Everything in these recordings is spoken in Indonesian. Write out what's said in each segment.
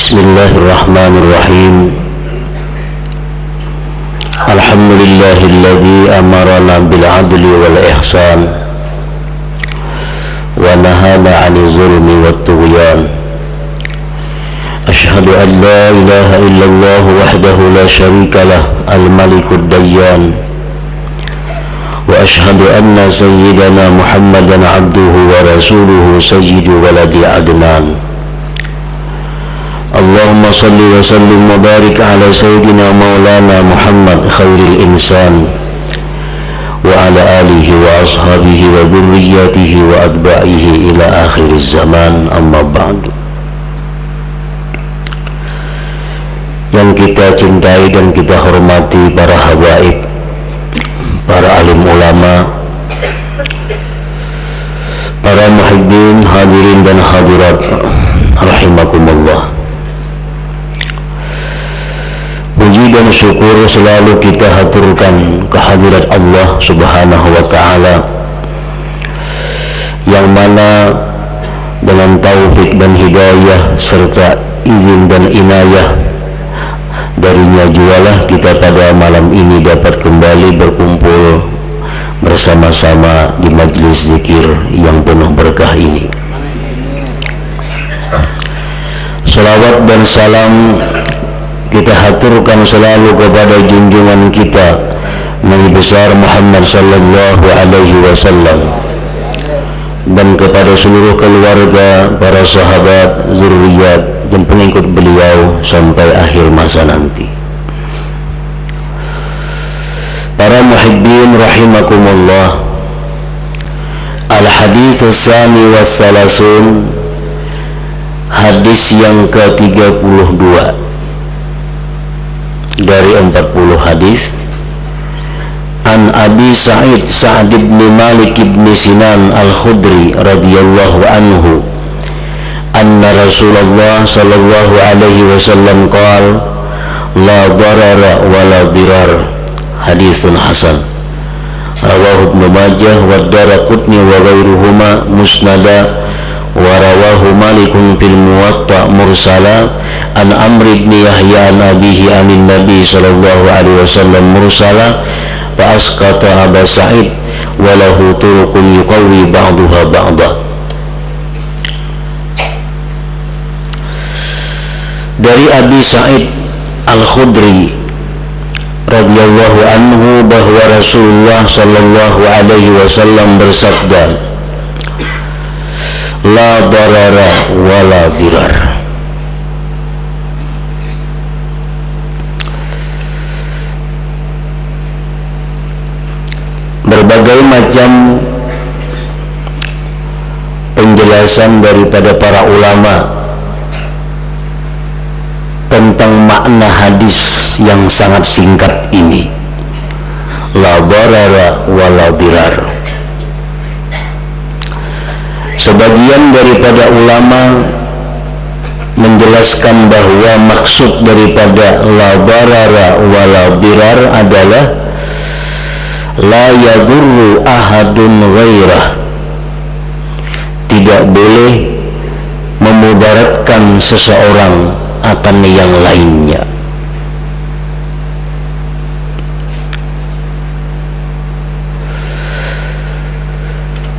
Bismillahirrahmanirrahim. Alhamdulillahilladzi amarana bil adli wal ihsan wa nahana 'anil zulmi wat tughyan. Asyhadu an la ilaha illallah wahdahu la syarika lah al-malikud dayyan wa asyhadu anna sayyidana Muhammadan 'abduhu wa rasuluhu sayyidu waladi adnan. Allahumma salli wa sallim wa barik ala sayyidina maulana Muhammad khairil insan wa ala alihi wa ashabihi wa dhurriyyatihi wa atba'ihi ila akhiriz zaman, amma ba'du. Yang kita cintai dan kita hormati para habaib, para alim ulama, para muhibbin, hadirin dan hadirat rahimakumullah. Puji dan syukur selalu kita haturkan kehadirat Allah subhanahu wa ta'ala, yang mana dengan taufik dan hidayah serta izin dan inayah darinya jualah kita pada malam ini dapat kembali berkumpul bersama-sama di majlis zikir yang penuh berkah ini. Salawat dan salam kita haturkan selalu kepada junjungan kita Nabi besar Muhammad sallallahu alaihi wasallam dan kepada seluruh keluarga, para sahabat, zuriat dan pengikut beliau sampai akhir masa nanti. Para muhibbin rahimakumullah, al-hadits tsani wa tsalasun, hadis yang ke-32 dari 40 hadis. An Abi Sa'id Sa'd bin Malik bin Sinan al-Khudri radhiyallahu anhu anna Rasulullah sallallahu alaihi wasallam qala la darara wa la dirar, haditsun hasan, rawahu Ibnu Majah wa Daraqutni wa ghairuhuma musnada wa rawahu Malikun fil Muwatta mursala an Amr ibn Yahya an abihi anin Nabi sallallahu alaihi wasallam mursala fa asqata Aba Sa'id wa lahu turuqun yuqawwi ba'daha ba'da. Dari Abi Sa'id Al-Khudri radhiyallahu anhu bahwa Rasulullah sallallahu alaihi wasallam bersabda, la darara wa la dirar. Berbagai macam penjelasan daripada para ulama tentang makna hadis yang sangat singkat ini, la darara wa la dirar. Sebagian daripada ulama menjelaskan bahwa maksud daripada la darara wa la dirar adalah la yadurru ahadun ghairah, tidak boleh memudaratkan seseorang akan yang lainnya.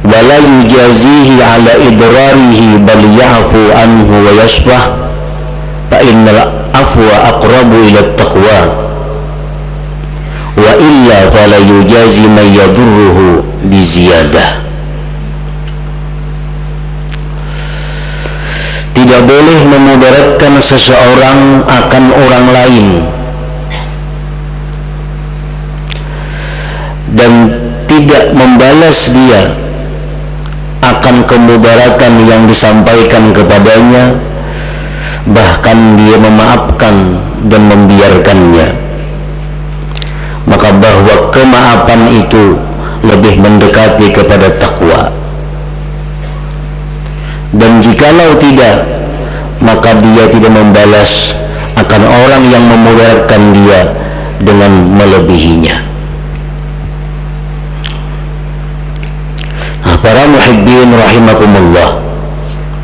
Wala yujazihi ala idrarihi bal ya'fu anhu wa yasfah fa innal afwa aqrabu ila taqwa wa illa fala yujazi man yadurruhu bi ziyadah. Tidak boleh memudaratkan seseorang akan orang lain dan tidak membalas dia akan kemudaratan yang disampaikan kepadanya, bahkan dia memaafkan dan membiarkannya. Maka bahwa kemaafan itu lebih mendekati kepada takwa, dan jikalau tidak, maka dia tidak membalas akan orang yang memudaratkan dia dengan melebihinya. Para muhibbin rahimakumullah,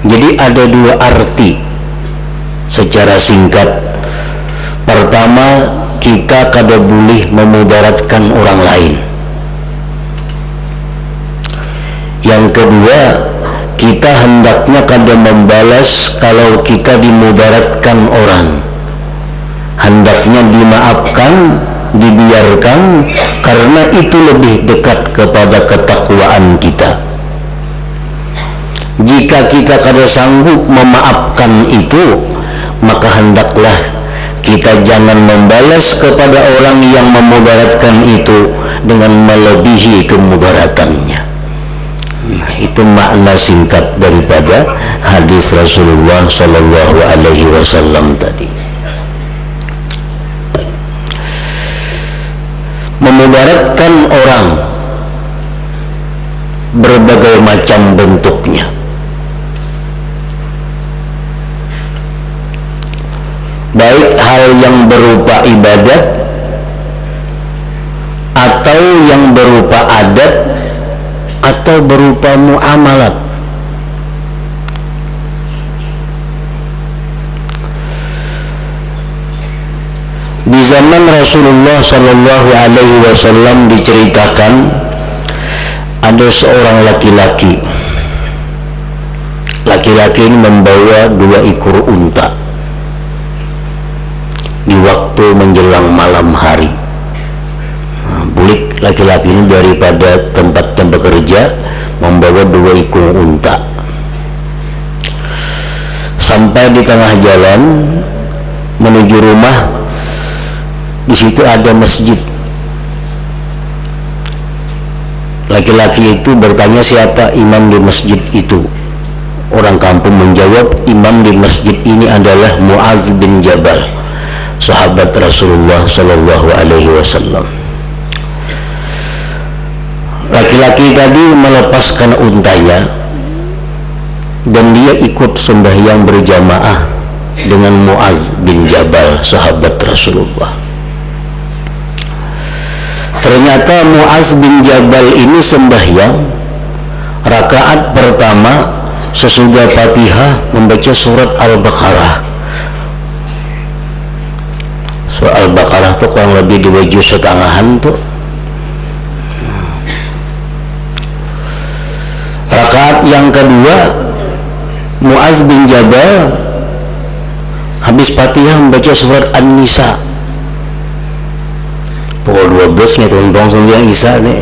jadi ada dua arti secara singkat. Pertama, kita kada boleh memudaratkan orang lain. Yang kedua, kita hendaknya kada membalas kalau kita dimudaratkan orang. Hendaknya dimaafkan, dibiarkan, karena itu lebih dekat kepada ketakwaan kita. Jika kita kada sanggup memaafkan itu, maka hendaklah kita jangan membalas kepada orang yang memudaratkan itu dengan melebihi kemudaratannya. Nah, itu makna singkat daripada hadis Rasulullah Sallallahu Alaihi Wasallam tadi. Memudaratkan orang berbagai macam bentuknya. Baik hal yang berupa ibadat atau yang berupa adat atau berupa muamalat. Di zaman Rasulullah Sallallahu Alaihi Wasallam diceritakan ada seorang laki-laki. Laki-laki ini membawa 2 ekor unta di waktu menjelang malam hari. Bulik laki-laki ini daripada tempatnya bekerja membawa 2 ekor unta. Sampai di tengah jalan menuju rumah, di situ ada masjid. Laki-laki itu bertanya siapa imam di masjid itu. Orang kampung menjawab, imam di masjid ini adalah Muaz bin Jabal, sahabat Rasulullah Sallallahu Alaihi Wasallam. Laki-laki tadi melepaskan untanya dan dia ikut sembahyang berjamaah dengan Muaz bin Jabal, sahabat Rasulullah. Ternyata Muaz bin Jabal ini sembahyang rakaat pertama sesudah Fatihah membaca surat Al-Baqarah. Surat Al-Baqarah itu kurang lebih 2 juz setengahan tuh. Rakaat yang kedua Muaz bin Jabal habis Fatihah membaca surat An-Nisa. Pukul 12 nih tuntong sembiang Isya nih.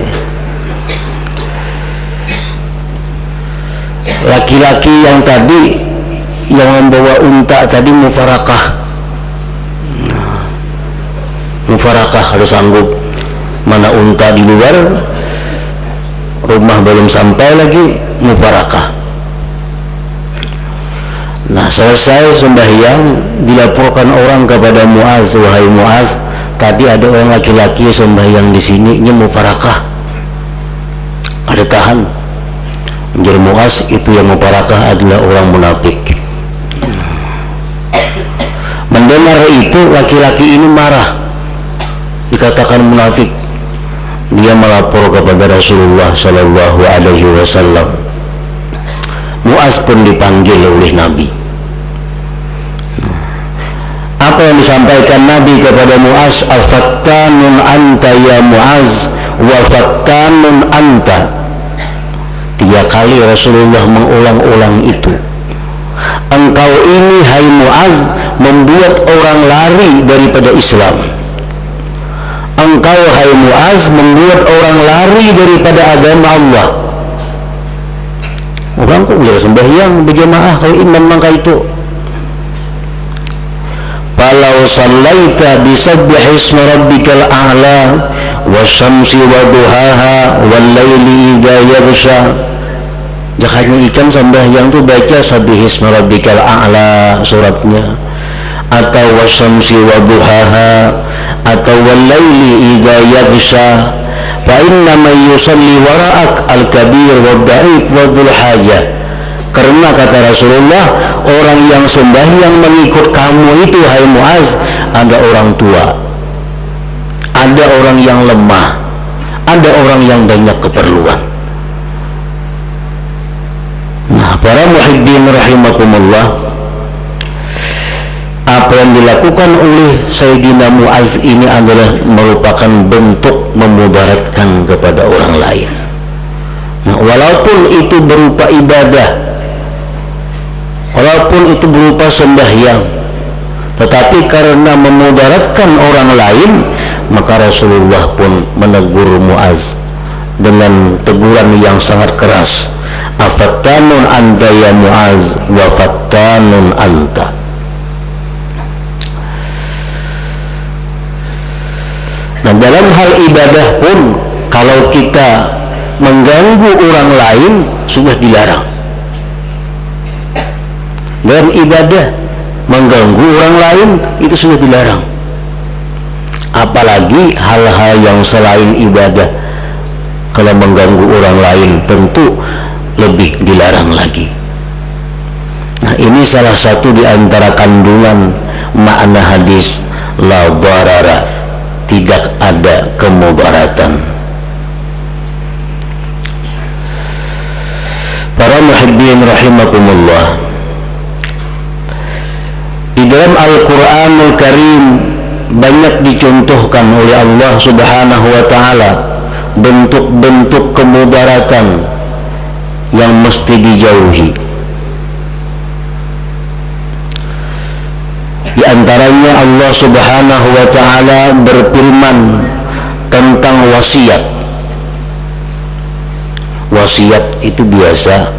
Laki-laki yang tadi yang membawa unta tadi mufarakah. Mufarakah harus sanggup, mana unta di luar, rumah belum sampai lagi, mufarakah. Nah, selesai sembahyang dilaporkan orang kepada Muaz, wahai Muaz, tadi ada orang laki-laki sembahyang di sini, ini mufarakah. Ada tahan. Menjadi Muaz, itu yang mufarakah adalah orang munafik. Mendengar itu laki-laki ini marah, dikatakan munafik. Dia melapor kepada Rasulullah Sallallahu Alaihi Wasallam. Muaz pun dipanggil oleh Nabi. Apa yang disampaikan Nabi kepada Muaz? Al-fattanun anta ya Muaz, wa fattanun anta. 3 kali Rasulullah mengulang-ulang itu. Engkau ini hai Muaz membuat orang lari daripada Islam. Engkau hai Muaz membuat orang lari daripada agama Allah. Orang kok boleh sembahyang berjamaah kalau imam mangka itu. Falau sallaita bisabbih ismi rabbikal a'la wasyamsi waduhaha wal laili idza yaghsha. Jakanya ikan sembahyang tu baca sabbih ismi rabbikal a'la suratnya, atau wasyamsi waduhaha, atau wal laili idza yaghsha. Fa inna man yusalli wara'ak al-kabir wad-da'if wadul hajah. Karena kata Rasulullah, orang yang sembahyang mengikut kamu itu hai Muaz, ada orang tua, ada orang yang lemah, ada orang yang banyak keperluan. Nah, para muhibbin rahimakumullah, apa yang dilakukan oleh Sayyidina Mu'az ini adalah merupakan bentuk memudaratkan kepada orang lain. Nah, walaupun itu berupa ibadah, walaupun itu berupa sembahyang, tetapi karena memudaratkan orang lain, maka Rasulullah pun menegur Mu'az dengan teguran yang sangat keras. Afattanun anta ya Mu'az wa fattanun anta. Nah, dalam hal ibadah pun kalau kita mengganggu orang lain sudah dilarang. Dalam ibadah mengganggu orang lain itu sudah dilarang. Apalagi hal-hal yang selain ibadah, kalau mengganggu orang lain tentu lebih dilarang lagi. Nah, ini salah satu di antara kandungan makna hadis la darara, tidak ada kemudaratan. Para muhibbin rahimakumullah, di dalam Al-Quranul Karim banyak dicontohkan oleh Allah Subhanahu wa ta'ala bentuk-bentuk kemudaratan yang mesti dijauhi. Di antaranya Allah Subhanahu wa ta'ala berfirman tentang wasiat. Wasiat itu biasa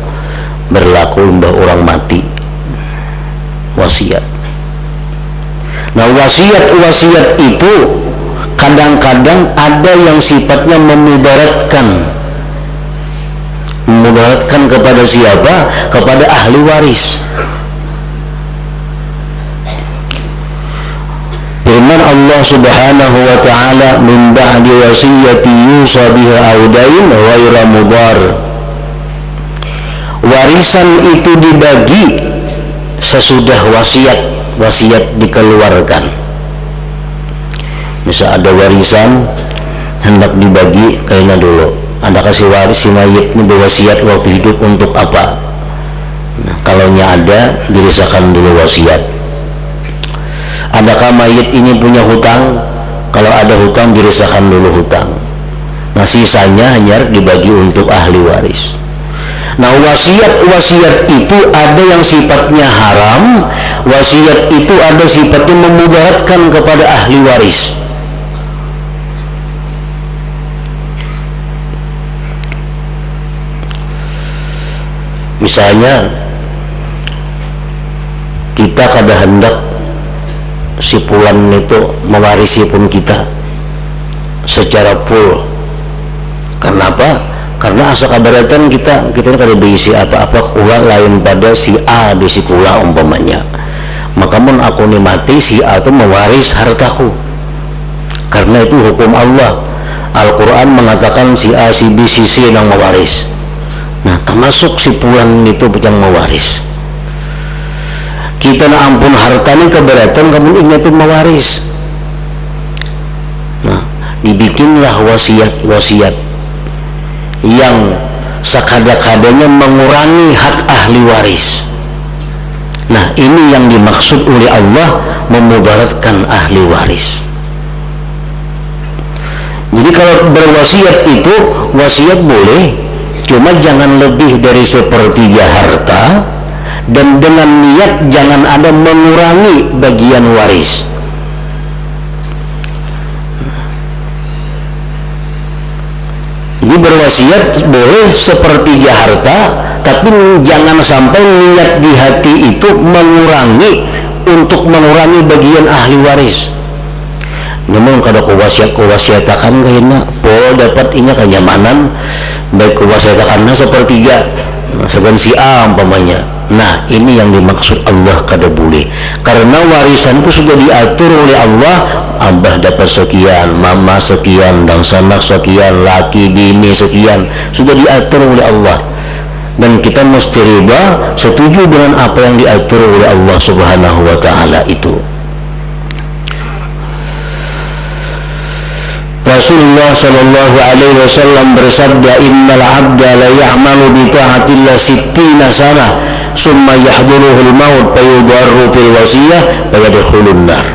berlaku mbah orang mati. Wasiat. Nah, wasiat itu kadang-kadang ada yang sifatnya memudaratkan. Memudaratkan kepada siapa? Kepada ahli waris. Firman Allah Subhanahu wa ta'ala, min ba'di wasiyati yusa biha aw dain ghaira mudar. Warisan itu dibagi sesudah wasiat dikeluarkan. Misal ada warisan hendak dibagi, kayaknya dulu Anda kasih waris si mayit ini berwasiat waktu hidup untuk apa. Nah, kalaunya ada dirisakan dulu wasiat. Adakah mayit ini punya hutang? Kalau ada hutang dirisakan dulu hutang. Nah, sisanya hanya dibagi untuk ahli waris. Nah, wasiat itu ada yang sifatnya haram, wasiat itu ada sifatnya memudaratkan kepada ahli waris. Misalnya kita kada hendak si pulan itu mewarisi pun kita secara full. Kenapa? Karena asa kabaratan kita kada diisi apa-apa kula lain pada si A di si kula umpamanya. Maka mun aku ni mati, si A itu mewaris hartaku. Karena itu hukum Allah. Al-Quran mengatakan si A, si B, si C yang mewaris. Nah, termasuk si pulang itu yang mewaris. Kita na ampun hartanya keberatan, kamu ingat itu mewaris. Nah, dibikinlah wasiat yang sekada-kadanya mengurangi hak ahli waris. Nah, ini yang dimaksud oleh Allah memudaratkan ahli waris. Jadi kalau berwasiat itu, wasiat boleh, cuma jangan lebih dari sepertiga harta, dan dengan niat jangan ada mengurangi bagian waris. Jadi berwasiat boleh sepertiga harta, tapi jangan sampai niat di hati itu mengurangi untuk mengurangi bagian ahli waris. Namun kalau kuwasiatakan kayaknya po dapat inya kenyamanan, baik kuwasiatakannya sepertiga, segan si A umpamanya. Nah, ini yang dimaksud Allah kada boleh, karena warisan itu sudah diatur oleh Allah. Abah dapat sekian, mama sekian, dan sanak sekian, laki bini sekian, sudah diatur oleh Allah, dan kita mesti ridha, setuju dengan apa yang diatur oleh Allah Subhanahu wa ta'ala itu. Rasulullah sallallahu alaihi wasallam bersabda, innal abda la ya'malu bi ta'atillah sittina sana summa yahduruhul maut fayudarru fil wasiyah fayadkhulun nar.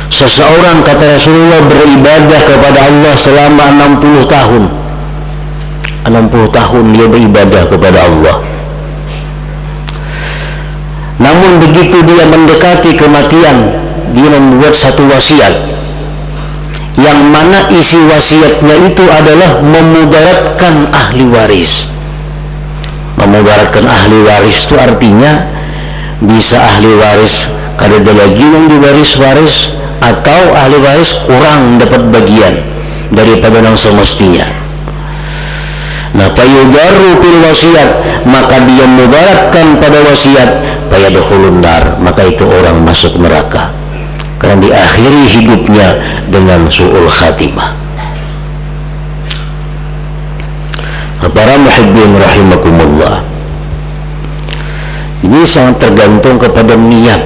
Seseorang, kata Rasulullah, beribadah kepada Allah selama 60 tahun. 60 tahun dia beribadah kepada Allah. Namun begitu dia mendekati kematian, dia membuat satu wasiat, yang mana isi wasiatnya itu adalah memudaratkan ahli waris. Memudaratkan ahli waris itu artinya bisa ahli waris kada ada lagi yang diwaris-waris, atau ahli waris kurang dapat bagian daripada yang semestinya. Nah, fayudarru fil wasiat, maka dia mudaratkan pada wasiat, fayadkhulun nar, maka itu orang masuk neraka karena diakhiri hidupnya dengan su'ul khatimah. Para muhibbin rahimakumullah, ini sangat tergantung kepada niat.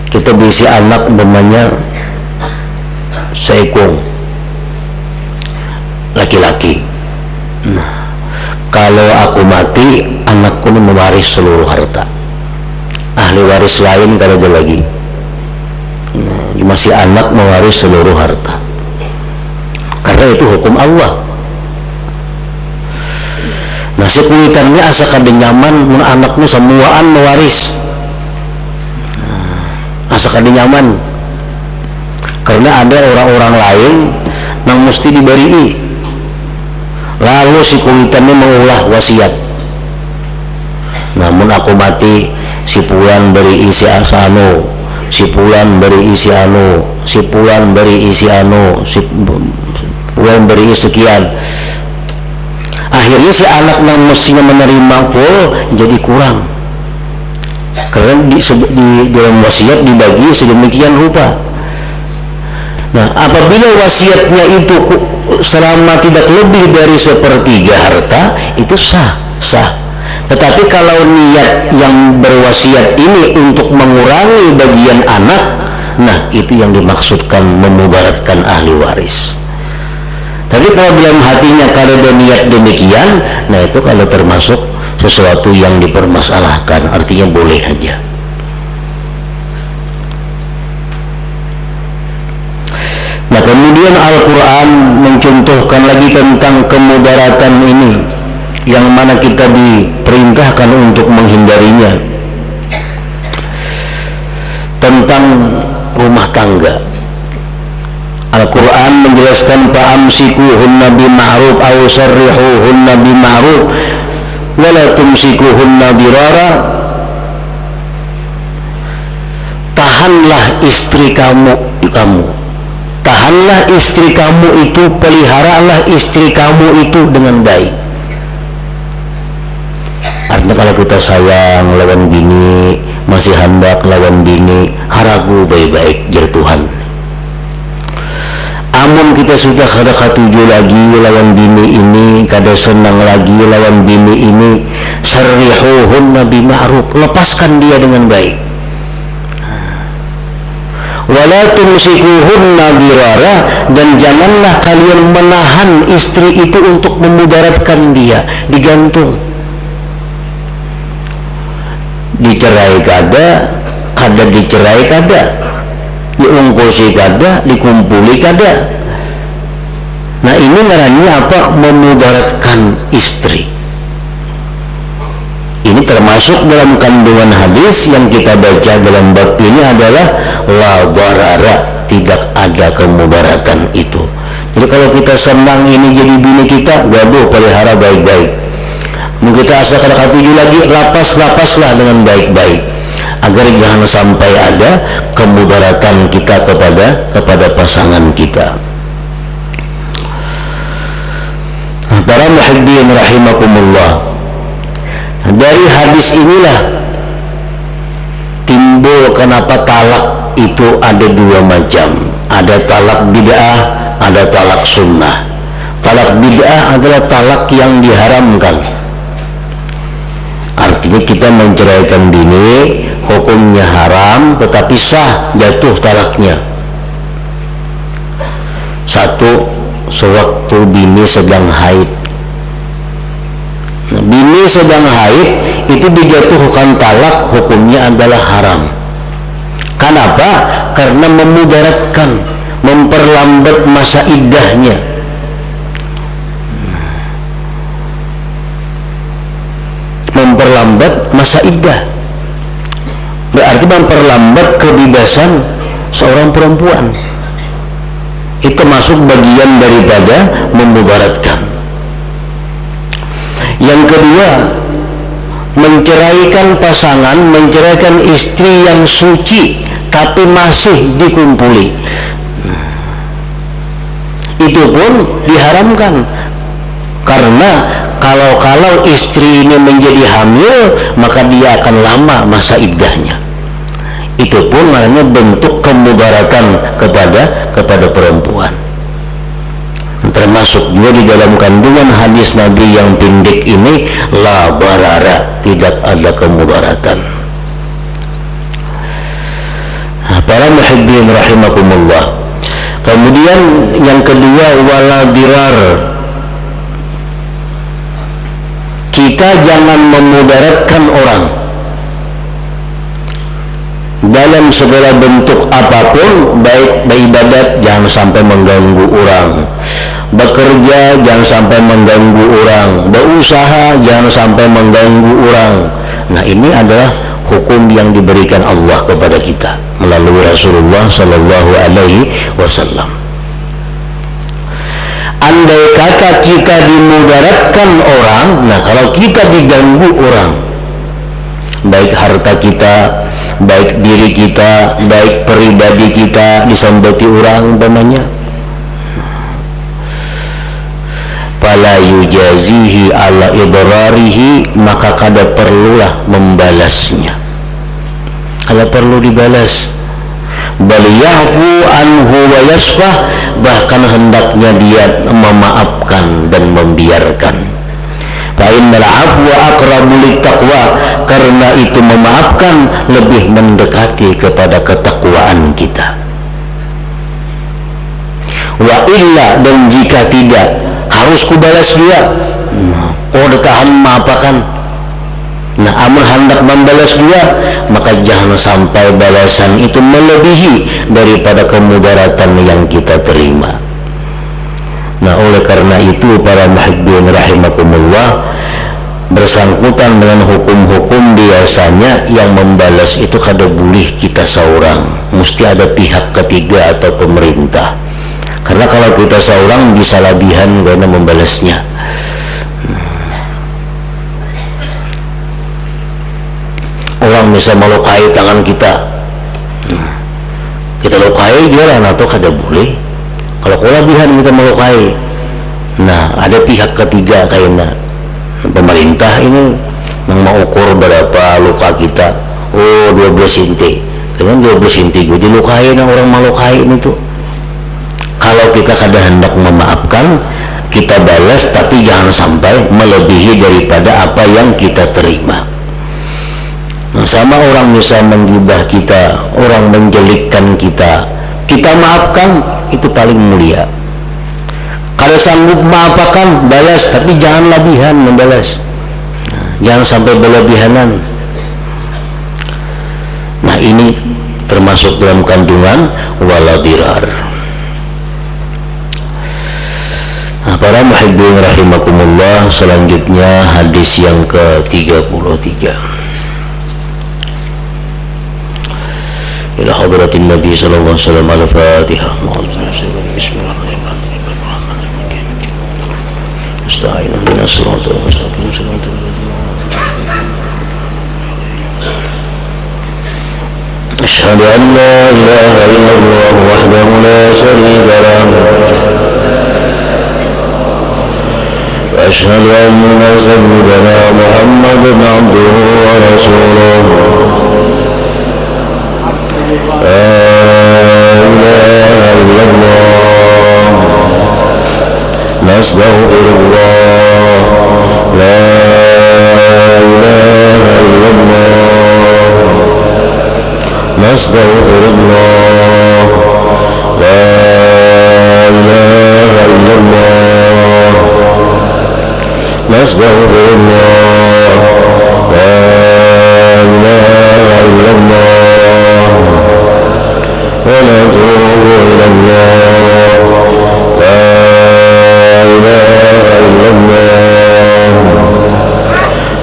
Kita berisi anak umpamanya seekor laki-laki. Nah, kalau aku mati, anakku ini mewaris seluruh harta. Ahli waris lain kalau ada lagi. Nah, masih anak mewaris seluruh harta. Karena itu hukum Allah. Nah, sekuitannya asa kada nyaman anakmu semuaan mewaris. Asa kada nyaman. Karena ada orang-orang lain yang mesti diberi. Lalu si kuitannya mengulah wasiat. Namun aku mati, si pulan beri isi anu, si pulan beri isi anu, si pulan beri isi anu, si pulan beri sekian. Akhirnya si anak yang mestinya menerima pun jadi kurang, karena di dalam wasiat dibagi sedemikian rupa. Nah, apabila wasiatnya itu selama tidak lebih dari 1/3 harta, itu sah. Tetapi kalau niat yang berwasiat ini untuk mengurangi bagian anak, nah itu yang dimaksudkan memudaratkan ahli waris. Tapi kalau dalam hatinya kalau ada niat demikian, nah itu kalau termasuk sesuatu yang dipermasalahkan, artinya boleh aja. Nah, kemudian Al-Quran mencontohkan lagi tentang kemudaratan ini, yang mana kita diperintahkan untuk menghindarinya, tentang rumah tangga. Al-Quran menjelaskan fa'amsikuhunna bima'ruf aw sarrihuhunna bima'ruf wa la tumsikuhunna dirara. Tahanlah istri kamu, tahanlah istri kamu itu, peliharalah istri kamu itu dengan baik. Artinya kalau kita sayang lawan bini, masih hendak lawan bini, haragu baik-baik jar Tuhan. Amun kita sudah kada katuju lagi lawan bini ini, kada senang lagi lawan bini ini, sarrihuhunna bima'ruf, lepaskan dia dengan baik. Wala tumsikuhunna dirara, dan janganlah kalian menahan istri itu untuk memudaratkan dia, digantung. Dicerai kada dicerai kada, diungkusi kada, dikumpuli kada. Nah, ini ngarannya apa? Memudaratkan istri. Ini termasuk dalam kandungan hadis yang kita baca dalam bab ini adalah la darara, tidak ada kemudaratan itu. Jadi kalau kita senang ini jadi bini kita, gaduh, pelihara baik-baik. Mungkin kita asa kada katuju lagi, lapaslah dengan baik-baik, agar jangan sampai ada kemudaratan kita kepada pasangan kita. Para muhibbin rahimakumullah, dari hadis inilah timbul kenapa talak itu ada dua macam. Ada talak bid'ah, ada talak sunnah. Talak bid'ah adalah talak yang diharamkan. Artinya kita menceraikan bini, hukumnya haram, tetapi sah jatuh talaknya. Satu, sewaktu bini sedang haid, bini sedang haid itu dijatuhkan talak, hukumnya adalah haram. Kenapa? Karena memudaratkan, memperlambat masa iddahnya. Memperlambat masa iddah berarti memperlambat kebebasan seorang perempuan. Itu masuk bagian daripada memudaratkan. Yang kedua, menceraikan pasangan, menceraikan istri yang suci tapi masih dikumpuli, itu pun diharamkan. Karena kalau istri ini menjadi hamil, maka dia akan lama masa iddahnya. Itu pun maknanya bentuk kemudaratan kepada perempuan. Termasuk juga di dalam kandungan hadis Nabi yang pendek ini, la barara, tidak ada kemudaratan. Para muhibbin rahimakumullah. Kemudian yang kedua, wala dirar. Kita jangan memudaratkan orang dalam segala bentuk apapun, baik beribadat jangan sampai mengganggu orang, bekerja jangan sampai mengganggu orang, berusaha jangan sampai mengganggu orang. Nah, ini adalah hukum yang diberikan Allah kepada kita melalui Rasulullah Sallallahu Alaihi Wasallam. Andai kata kita dimudaratkan orang, nah kalau kita diganggu orang, baik harta kita, baik diri kita, baik pribadi kita disambati orang umpamanya, fala yujazihi ala idrarihi, maka kada perlulah membalasnya, kada perlu dibalas. Bal ya'fu anhu wa yasfah, bahkan hendaknya dia memaafkan dan membiarkan. Fa innal afwa aqrabu littaqwa, karena itu memaafkan lebih mendekati kepada ketakwaan kita. Wa illa, dan jika tidak, harus kubalas dia. Udah tahan maafakan. Nah, amal hendak membalas dia, maka jangan sampai balasan itu melebihi daripada kemudaratan yang kita terima. Nah, oleh karena itu para muhibbin rahimakumullah, bersangkutan dengan hukum-hukum biasanya yang membalas itu kada boleh kita seorang, mesti ada pihak ketiga atau pemerintah. Karena kalau kita seorang bisa labihan karena membalasnya. Orang bisa melukai tangan kita, kita lukai jualan atau kada boleh. Kalau kelebihan kita melukai, nah ada pihak ketiga kayaknya pemerintah ini yang mau ukur berapa luka kita. Oh, 12 inti, kayaknya 12 inti gue dilukai, nah orang melukai ini tuh. Kalau kita kada hendak memaafkan, kita balas, tapi jangan sampai melebihi daripada apa yang kita terima. Nah, sama orang bisa menggibah kita, orang menjelikkan kita, kita maafkan, itu paling mulia. Kalau sanggup maafkan, balas, tapi jangan lebihan membalas. Nah, jangan sampai berlebihanan. Nah, ini termasuk dalam kandungan wala dirar. Nah, para muhibbin rahimakumullah, selanjutnya hadis yang ke-33. Ila hadratin Nabi sallallahu alaihi wasallam, al-Fatihah. Bismillahirrahmanirrahim. Musta'inun binas siratal mustaqim. Asyhadu an la ilaha illallah wahdahu la syarika lahu wa asyhadu anna sayyidana Muhammadan abduhu wa rasuluhu. La ilaha illallah, nastaghfirullah. La ilaha illallah, nastaghfirullah. La ilaha illallah, nastaghfirullah, la ilaha illallah, wa natubu ilallah, la ilaha illallah,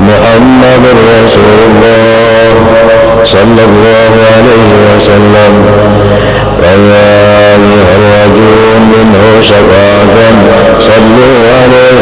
Muhammadur Rasulullah sallallahu alaihi wasallam. ويا أيها الرجل منه شفاعة صلوا عليه